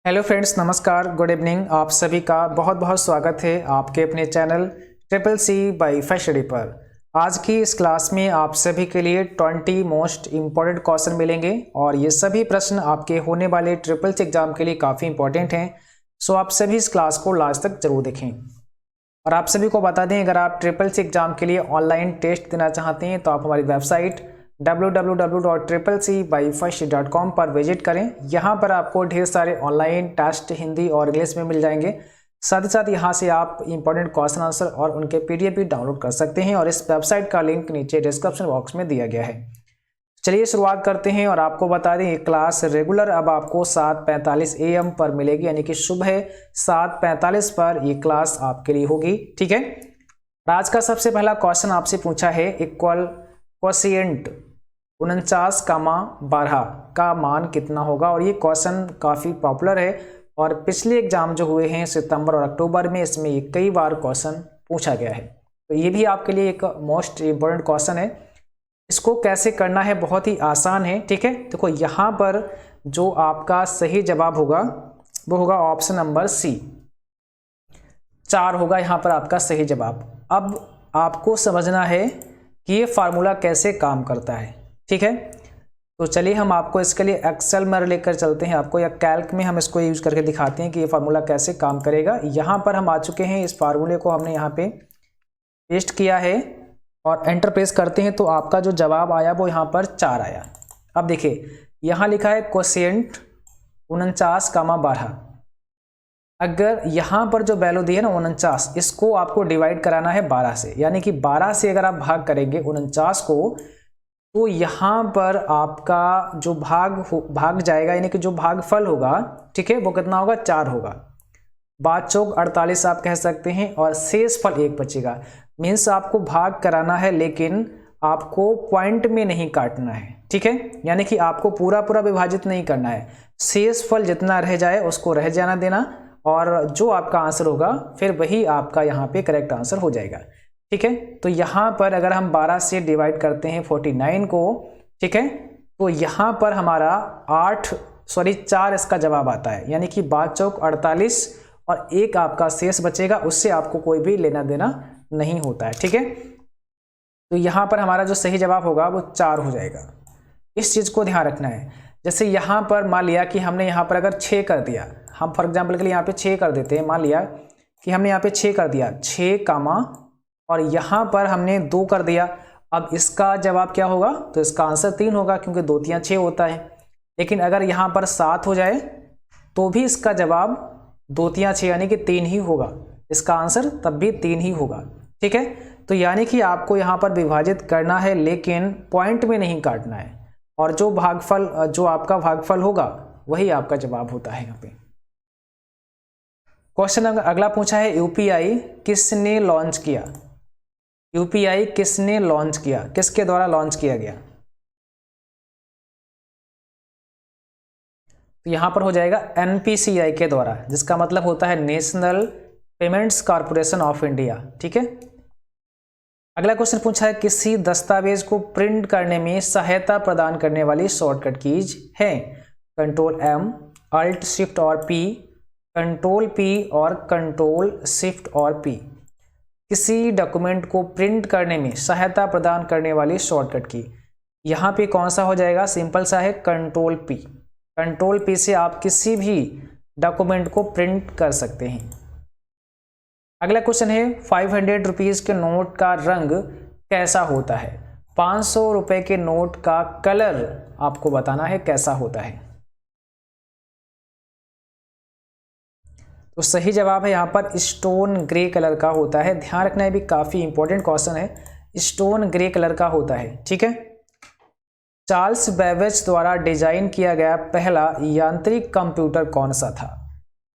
Hello friends, नमस्कार, good evening. आप सभी का बहुत बहुत स्वागत है आपके अपने channel triple C by study पर। आज की इस क्लास में आप सभी के लिए 20 मोस्ट इम्पॉर्टेंट क्वेश्चन मिलेंगे और ये सभी प्रश्न आपके होने वाले ट्रिपल सी एग्जाम के लिए काफ़ी इंपॉर्टेंट हैं। सो आप सभी इस क्लास को लास्ट तक जरूर देखें। और आप सभी को बता दें, अगर आप ट्रिपल सी एग्जाम के लिए ऑनलाइन टेस्ट देना चाहते हैं तो आप हमारी वेबसाइट www.triplec.com पर विजिट करें। यहाँ पर आपको ढेर सारे ऑनलाइन टेस्ट हिंदी और इंग्लिश में मिल जाएंगे। साथ ही साथ यहाँ से आप इंपॉर्टेंट क्वेश्चन आंसर और उनके पीडीएफ भी डाउनलोड कर सकते हैं और इस वेबसाइट का लिंक नीचे डिस्क्रिप्शन बॉक्स में दिया गया है। चलिए शुरुआत करते हैं और आपको बता दें, ये क्लास रेगुलर अब आपको 7:45 AM पर मिलेगी, यानी कि सुबह 7:45 पर ये क्लास आपके लिए होगी। ठीक है। आज का सबसे पहला क्वेश्चन आपसे पूछा है, इक्वल क्वोशिएंट 49,12 का मान कितना होगा। और ये क्वेश्चन काफ़ी पॉपुलर है और पिछले एग्जाम जो हुए हैं सितंबर और अक्टूबर में, इसमें कई बार क्वेश्चन पूछा गया है। तो ये भी आपके लिए एक मोस्ट इम्पोर्टेंट क्वेश्चन है। इसको कैसे करना है, बहुत ही आसान है। ठीक है, देखो यहाँ पर जो आपका सही जवाब होगा वो होगा ऑप्शन नंबर सी, 4 होगा यहाँ पर आपका सही जवाब। अब आपको समझना है कि ये फार्मूला कैसे काम करता है। ठीक है, तो चलिए हम आपको इसके लिए एक्सेल में लेकर चलते हैं आपको, या कैल्क में हम इसको यूज करके दिखाते हैं कि ये फार्मूला कैसे काम करेगा। यहाँ पर हम आ चुके हैं, इस फार्मूले को हमने यहाँ पे पेस्ट किया है और एंटर प्रेस करते हैं तो आपका जो जवाब आया वो यहाँ पर 4 आया। अब देखिए यहाँ लिखा है क्वोशिएंट 49,12। अगर यहाँ पर जो वैल्यू दी है ना 49, इसको आपको डिवाइड कराना है 12 से, यानी कि 12 से अगर आप भाग करेंगे 49 को तो यहाँ पर आपका जो भाग जाएगा, यानी कि जो भागफल होगा, ठीक है, वो कितना होगा, 4 होगा। 5 चौक 48 आप कह सकते हैं और शेष फल 1 बचेगा। मीन्स आपको भाग कराना है लेकिन आपको पॉइंट में नहीं काटना है। ठीक है, यानी कि आपको पूरा पूरा विभाजित नहीं करना है, शेष फल जितना रह जाए उसको रह जाना देना और जो आपका आंसर होगा फिर वही आपका यहाँ पे करेक्ट आंसर हो जाएगा। ठीक है, तो यहाँ पर अगर हम 12 से डिवाइड करते हैं 49 को, ठीक है, तो यहाँ पर हमारा 4 इसका जवाब आता है, यानी कि 5 चौक 48 और 1 आपका शेष बचेगा, उससे आपको कोई भी लेना देना नहीं होता है। ठीक है, तो यहाँ पर हमारा जो सही जवाब होगा वो 4 हो जाएगा। इस चीज़ को ध्यान रखना है। जैसे यहाँ पर मान लिया कि हमने यहाँ पर अगर 6 कर दिया, हम फॉर एग्जाम्पल के लिए यहाँ पे 6 कर देते हैं। मान लिया कि हमने यहाँ पे 6 कर दिया, 6 कामा, और यहाँ पर हमने 2 कर दिया। अब इसका जवाब क्या होगा, तो इसका आंसर 3 होगा क्योंकि 2 3 6 होता है। लेकिन अगर यहाँ पर 7 हो जाए तो भी इसका जवाब 2 3 6 यानी कि 3 ही होगा, इसका आंसर तब भी 3 ही होगा। ठीक है, तो यानी कि आपको यहाँ पर विभाजित करना है लेकिन पॉइंट में नहीं काटना है, और जो आपका भागफल होगा वही आपका जवाब होता है यहाँ पे। क्वेश्चन अगला पूछा है, यूपीआई किसने लॉन्च किया। यूपीआई किसने लॉन्च किया, किसके द्वारा लॉन्च किया गया। तो यहां पर हो जाएगा एनपीसीआई के द्वारा, जिसका मतलब होता है national payments corporation of India. ठीक है, अगला क्वेश्चन पूछा है, किसी दस्तावेज को प्रिंट करने में सहायता प्रदान करने वाली शॉर्टकट कीज है। कंट्रोल M, अल्ट शिफ्ट और P, कंट्रोल P और कंट्रोल शिफ्ट और P। किसी डॉक्यूमेंट को प्रिंट करने में सहायता प्रदान करने वाली शॉर्टकट की, यहाँ पे कौन सा हो जाएगा, सिंपल सा है, कंट्रोल P। कंट्रोल P से आप किसी भी डॉक्यूमेंट को प्रिंट कर सकते हैं। अगला क्वेश्चन है, 500 रुपीज के नोट का रंग कैसा होता है। 500 रुपए के नोट का कलर आपको बताना है कैसा होता है। तो सही जवाब है यहाँ पर स्टोन ग्रे कलर का होता है। ध्यान रखना है, भी काफी इंपॉर्टेंट क्वेश्चन है, स्टोन ग्रे कलर का होता है। ठीक है, चार्ल्स बेबेज द्वारा डिजाइन किया गया पहला यांत्रिक कंप्यूटर कौन सा था।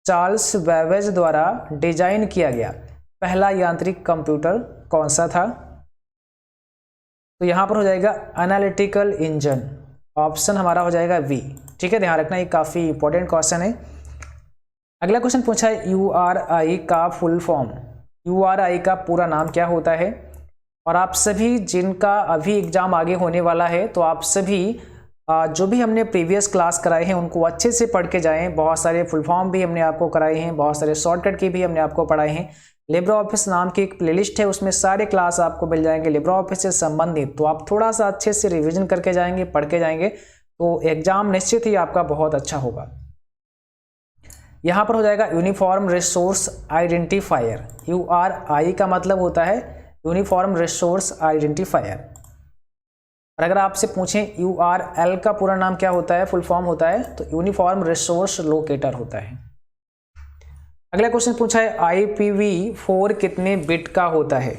चार्ल्स बेबेज द्वारा डिजाइन किया गया पहला यांत्रिक कंप्यूटर कौन सा था। तो यहाँ पर हो जाएगा एनालिटिकल इंजन, ऑप्शन हमारा हो जाएगा V। ठीक है, ध्यान रखना, ये काफी इंपॉर्टेंट क्वेश्चन है। अगला क्वेश्चन पूछा है, URI का फुल फॉर्म, URI का पूरा नाम क्या होता है। और आप सभी जिनका अभी एग्जाम आगे होने वाला है, तो आप सभी जो भी हमने प्रीवियस क्लास कराए हैं उनको अच्छे से पढ़ के जाएं। बहुत सारे फुल फॉर्म भी हमने आपको कराए हैं, बहुत सारे शॉर्टकट की भी हमने आपको पढ़ाए हैं। लिब्रे ऑफिस नाम की एक प्लेलिस्ट है, उसमें सारे क्लास आपको मिल जाएंगे लिब्रे ऑफिस से संबंधित। तो आप थोड़ा सा अच्छे से रिवीजन करके जाएंगे, पढ़ के जाएंगे, तो एग्जाम निश्चित ही आपका बहुत अच्छा होगा। यहाँ पर हो जाएगा यूनिफॉर्म रिसोर्स आइडेंटिफायर। URI का मतलब होता है यूनिफॉर्म रिसोर्स आइडेंटिफायर। और अगर आपसे पूछें URL का पूरा नाम क्या होता है, फुल फॉर्म होता है, तो यूनिफॉर्म रिसोर्स लोकेटर होता है। अगला क्वेश्चन पूछा है IPv4 कितने बिट का होता है।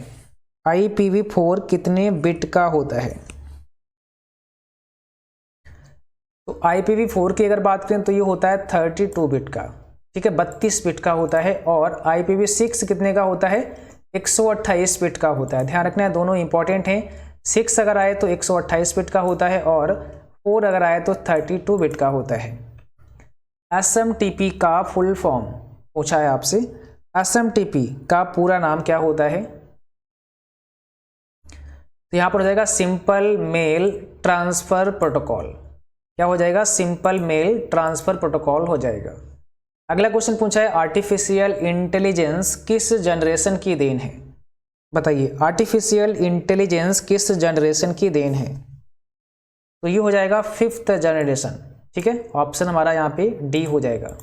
IPv4 कितने बिट का होता है। तो IPv4 की अगर बात करें तो ये होता है 32 बिट का, ठीक है, 32 बिट का होता है। और IPv6 कितने का होता है, 128 बिट का होता है। ध्यान रखना है, दोनों इंपॉर्टेंट हैं। 6 अगर आए तो 128 बिट का होता है और 4 अगर आए तो 32 बिट का होता है। SMTP का फुल फॉर्म पूछा है आपसे, SMTP का पूरा नाम क्या होता है। तो यहां पर हो जाएगा सिंपल मेल ट्रांसफर प्रोटोकॉल। क्या हो जाएगा, सिंपल मेल ट्रांसफर प्रोटोकॉल हो जाएगा। अगला क्वेश्चन पूछा है आर्टिफिशियल इंटेलिजेंस किस जनरेशन की देन है। बताइए, आर्टिफिशियल इंटेलिजेंस किस जनरेशन की देन है। तो ये हो जाएगा 5th जनरेशन, ठीक है, ऑप्शन हमारा यहाँ पे डी हो जाएगा।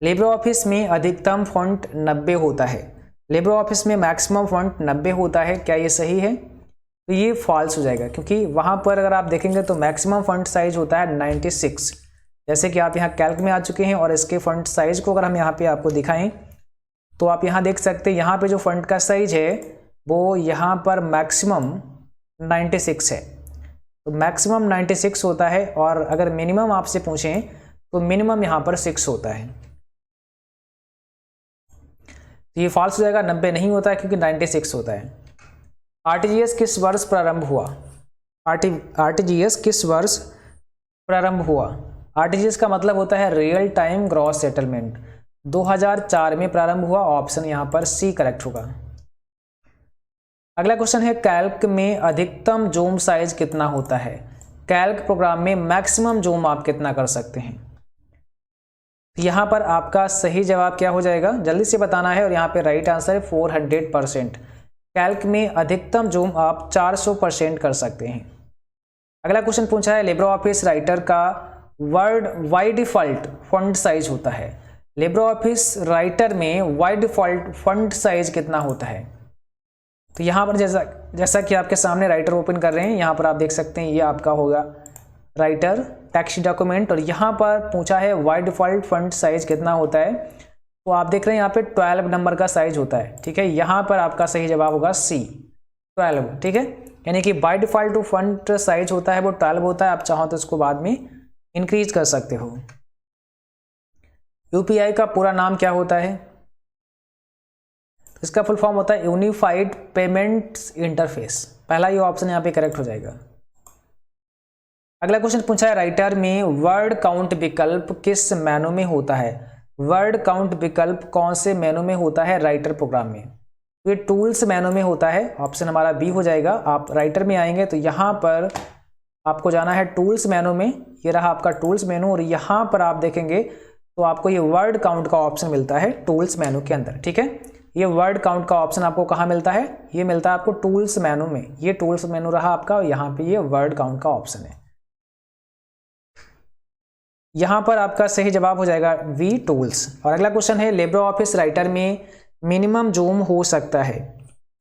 लिब्रे ऑफिस में अधिकतम फॉन्ट 90 होता है। लिब्रे ऑफिस में मैक्सिमम फॉन्ट 90 होता है, क्या ये सही है। तो ये फॉल्स हो जाएगा, क्योंकि वहाँ पर अगर आप देखेंगे तो मैक्सिमम फॉन्ट साइज होता है 96। जैसे कि आप यहाँ कैल्क में आ चुके हैं और इसके फॉन्ट साइज को अगर हम यहाँ पे आपको दिखाएं तो आप यहाँ देख सकते हैं, यहाँ पे जो फॉन्ट का साइज है वो यहाँ पर मैक्सिमम 96 है। तो मैक्सिमम 96 होता है, और अगर मिनिमम आपसे पूछें तो मिनिमम यहाँ पर 6 होता है। तो ये फॉल्स हो जाएगा, 90 नहीं होता है क्योंकि 96 होता है। RTGS किस वर्ष प्रारंभ हुआ। RTGS किस वर्ष प्रारंभ हुआ। RTGS का मतलब होता है रियल टाइम ग्रॉस सेटलमेंट। 2004 में प्रारंभ हुआ, ऑप्शन यहाँ पर सी करेक्ट होगा। अगला क्वेश्चन है कैल्क में अधिकतम जूम साइज कितना होता है। कैल्क प्रोग्राम में मैक्सिमम जूम आप कितना कर सकते हैं। यहाँ पर आपका सही जवाब क्या हो जाएगा, जल्दी से बताना है, और यहाँ पे राइट आंसर है 400%। कैल्क में अधिकतम जूम आप 400% कर सकते हैं। अगला क्वेश्चन पूछा है लिब्रे ऑफिस राइटर का word by default font size होता है। लिब्रे ऑफिस राइटर में बाय डिफॉल्ट फॉन्ट साइज कितना होता है। तो यहाँ पर जैसा कि आपके सामने राइटर ओपन कर रहे हैं, यहाँ पर आप देख सकते हैं ये आपका होगा राइटर टेक्स्ट डॉक्यूमेंट, और यहाँ पर पूछा है बाय डिफॉल्ट फॉन्ट साइज कितना होता है। तो आप देख रहे हैं यहाँ पे 12 नंबर का साइज होता है, ठीक है। यहाँ पर आपका सही जवाब होगा सी 12, ठीक है। यानी कि बाय डिफॉल्ट जो फॉन्ट साइज होता है वो 12 होता है, आप चाहो तो इसको बाद में इंक्रीज कर सकते हो। UPI का पूरा नाम क्या होता है। इसका फुल फॉर्म होता है यूनिफाइड पेमेंट्स इंटरफेस। पहला ये ऑप्शन यहाँ पे करेक्ट हो जाएगा। अगला क्वेश्चन पूछा है राइटर में वर्ड काउंट विकल्प किस मेनू में होता है। वर्ड काउंट विकल्प कौन से मेनू में होता है राइटर प्रोग्राम में। ये टूल्स मेनू में होता है, ऑप्शन हमारा बी हो जाएगा। आप राइटर में आएंगे तो यहाँ पर आपको जाना है टूल्स मेनू में, ये रहा आपका टूल्स मेनू, और यहाँ पर आप देखेंगे तो आपको ये वर्ड काउंट का ऑप्शन मिलता है टूल्स मेनू के अंदर, ठीक है। ये वर्ड काउंट का ऑप्शन आपको कहाँ मिलता है, ये मिलता है आपको टूल्स मेनू में। ये टूल्स मेनू रहा आपका, और यहाँ पे ये वर्ड काउंट का ऑप्शन है। यहाँ पर आपका सही जवाब हो जाएगा वी टूल्स। और अगला क्वेश्चन है लिब्रे ऑफिस राइटर में मिनिमम जूम हो सकता है,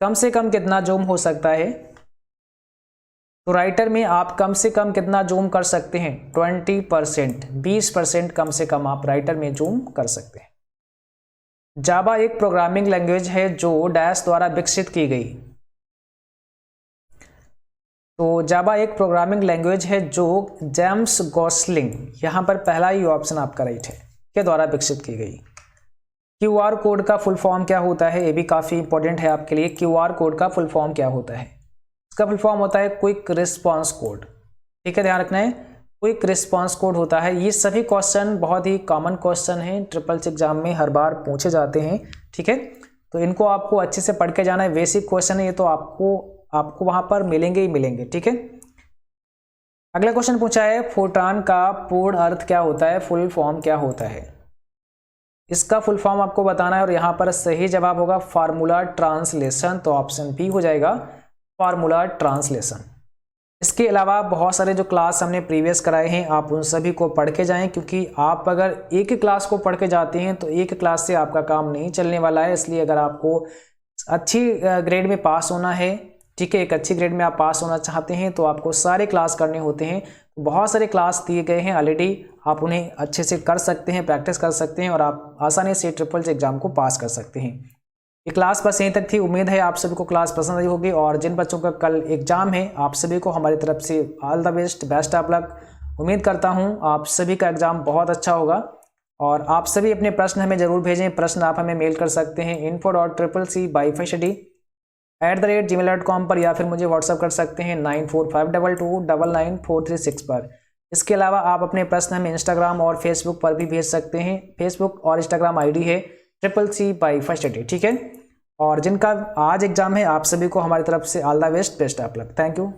कम से कम कितना जूम हो सकता है। तो राइटर में आप कम से कम कितना जूम कर सकते हैं, 20%, 20% कम से कम आप राइटर में जूम कर सकते हैं। जावा एक प्रोग्रामिंग लैंग्वेज है जो डैश द्वारा विकसित की गई। तो जावा एक प्रोग्रामिंग लैंग्वेज है जो जेम्स गॉसलिंग, यहाँ पर पहला ही ऑप्शन आपका राइट है, के द्वारा विकसित की गई। QR कोड का फुल फॉर्म क्या होता है, ये भी काफ़ी इंपॉर्टेंट है आपके लिए। QR कोड का फुल फॉर्म क्या होता है। इसका फुल फॉर्म होता है क्विक रिस्पॉन्स कोड, ठीक है, ध्यान रखना है, क्विक रिस्पॉन्स कोड होता है। ये सभी क्वेश्चन बहुत ही कॉमन क्वेश्चन हैं, ट्रिपल्स एग्जाम में हर बार पूछे जाते हैं, ठीक है। तो इनको आपको अच्छे से पढ़ के जाना है। बेसिक क्वेश्चन है ये, तो आपको वहाँ पर मिलेंगे ही मिलेंगे, ठीक है। अगला क्वेश्चन पूछा है फोटॉन का पूर्ण अर्थ क्या होता है, फुल फॉर्म क्या होता है। इसका फुल फॉर्म आपको बताना है और यहाँ पर सही जवाब होगा फार्मूला ट्रांसलेशन, तो ऑप्शन बी हो जाएगा फार्मूला ट्रांसलेशन। इसके अलावा बहुत सारे जो क्लास हमने प्रीवियस कराए हैं आप उन सभी को पढ़ के जाएं, क्योंकि आप अगर एक ही क्लास को पढ़ के जाते हैं तो एक क्लास से आपका काम नहीं चलने वाला है। इसलिए अगर आपको अच्छी ग्रेड में पास होना है, ठीक है, एक अच्छी ग्रेड में आप पास होना चाहते हैं तो आपको सारे क्लास करने होते हैं। बहुत सारे क्लास दिए गए हैं ऑलरेडी, आप उन्हें अच्छे से कर सकते हैं, प्रैक्टिस कर सकते हैं और आप आसानी से ट्रिपल एग्जाम को पास कर सकते हैं। ये क्लास बस यहीं तक थी। उम्मीद है आप सभी को क्लास पसंद आई होगी और जिन बच्चों का कल एग्जाम है आप सभी को हमारी तरफ से all the best, best of luck. उम्मीद करता हूँ आप सभी का एग्जाम बहुत अच्छा होगा और आप सभी अपने प्रश्न हमें जरूर भेजें। प्रश्न आप हमें मेल कर सकते हैं info.cccbyfystudy@gmail.com पर या फिर मुझे व्हाट्सअप कर सकते हैं 9452299436 पर। इसके अलावा आप अपने प्रश्न हमें इंस्टाग्राम और फेसबुक पर भी भेज सकते हैं। फेसबुक और इंस्टाग्राम आईडी है CCC ठीक है। और जिनका आज एग्जाम है आप सभी को हमारी तरफ से all the best, best of luck. Thank you.